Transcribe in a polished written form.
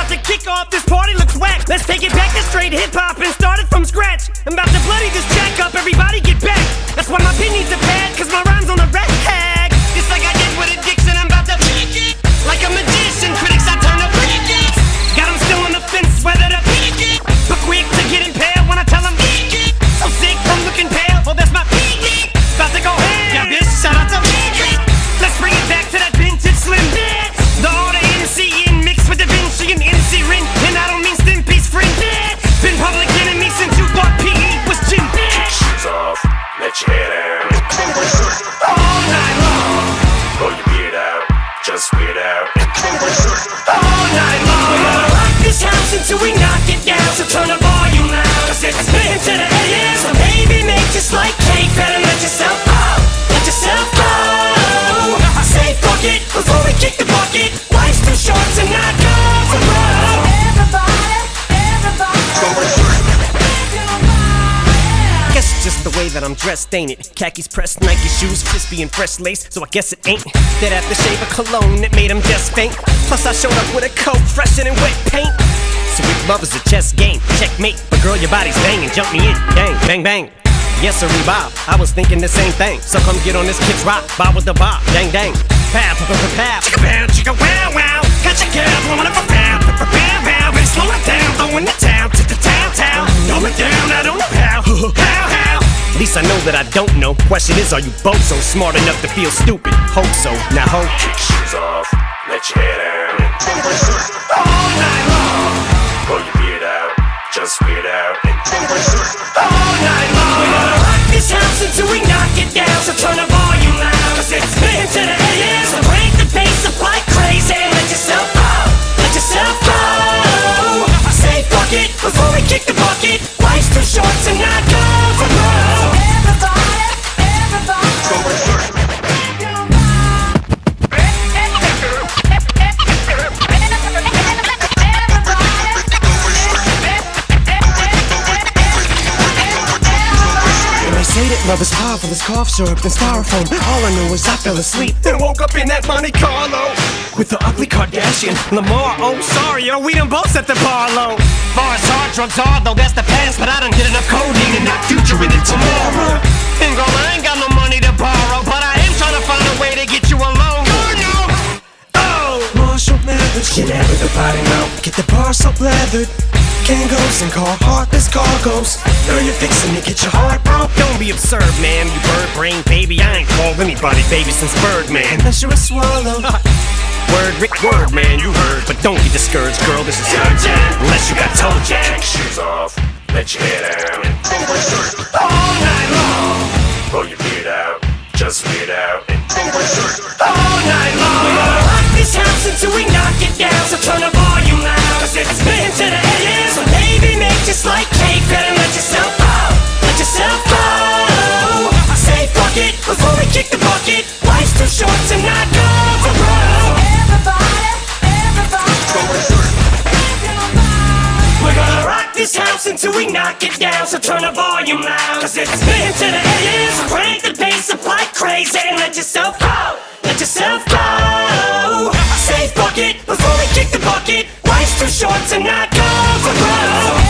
about to kick off, this party looks whack. Let's take it back to straight hip-hop and start it from scratch. I'm about to bloody this jack up, everybody get back. That's why my pin needs a pad, cause my rhyme's on the red tag. Just like I did with addiction, I'm about to beat it. Like a magician, critics I turn up beat it. Got them still on the fence, whether to beat it. But quick to get impaled when I tell them beat it. So sick from looking pale, well that's my beat it. About to go ham, yeah bitch, shout out to beat it. Let's bring it back to that vintage slim bitch. The order MC in mixed with Da Vinci and MC Rin. And I don't mean Stimpy's friend bitch. Been public enemy since you thought PE was gym bitch. Shoes off, let your head out. All night long, Pull your beard out, just weird out. all night long. We're gonna rock this house until we knock it down. So turn the volume loud, cause it's been to the AM. So baby, make just like cake, better let yourself go. Let yourself go. Say fuck it before we kick the bucket. Life's too short to not go for broke. Guess it's just the way that I'm dressed, ain't it? Khakis pressed, Nike shoes, crispy and fresh lace. So I guess it ain't that aftershave of cologne that made him just faint. Plus I showed up with a coat fresher than wet paint. So if love is a chess game, checkmate. But girl, your body's banging, jump me in, bang, bang, bang. Yes sir, Bob, I was thinking the same thing. So come get on this kid's rock, bob with the bob, dang dang. Pow, pow, pow, pow, chicka pow, chicka wow, wow. Catch a girl, blowing up a pow, pow, pow, pow. Baby, slow it down, throwing the town to the town. Throw it down, I don't know how, how. At least I know that I don't know. Question is, are you both so smart enough to feel stupid? Hope so, now hope. Kick your shoes off, let your head out. All night long, Pull your beard out, just weird out. all night long. We're gonna rock this house until we knock it down. So turn the volume loud, cause it's been to the AM. So break the bass up like crazy. Let yourself go, let yourself go. Say fuck it before we kick the bucket. Life's too short to not go for broke. Say that love is powerful as cough syrup and styrofoam. All I know is I fell asleep, then woke up in that Monte Carlo with the ugly Kardashian Lamar. Oh sorry, yo, we done both set the bar low. Far as hard drugs are, though that's the past. But I done get enough codeine and not future in it tomorrow. And girl, I ain't got no money to borrow, but I am trying to find a way to get you alone. Oh, Marshall Mathers, get out of the body now. Get the bar so leathered. Kangos and heartless cargoes. Girl, you're fixing to get your heart broke. Don't be absurd, man, you bird brain baby. I ain't called anybody baby since Birdman. Unless you're a swallow. Word, Rick, word, man, you heard. But don't be discouraged, girl, this is urgent. Unless you got toe jack. Kick your shoes off, let your head out. All night long, Pull your beard out, just weird out. all night long. We're gonna rock this house until we knock it down. So turn the volume loud, cause it's been to the AM. So baby, make just like cake, better let yourself go. Let yourself go. Say fuck it before we kick the bucket. Life's too short to not go for broke. We're gonna rock this house until we knock it down. So turn the volume loud, cause it's been to the AM. So crank the bass up like crazy and let yourself go. Let yourself go. Say fuck it before we kick the bucket. Life's too short to not go for broke.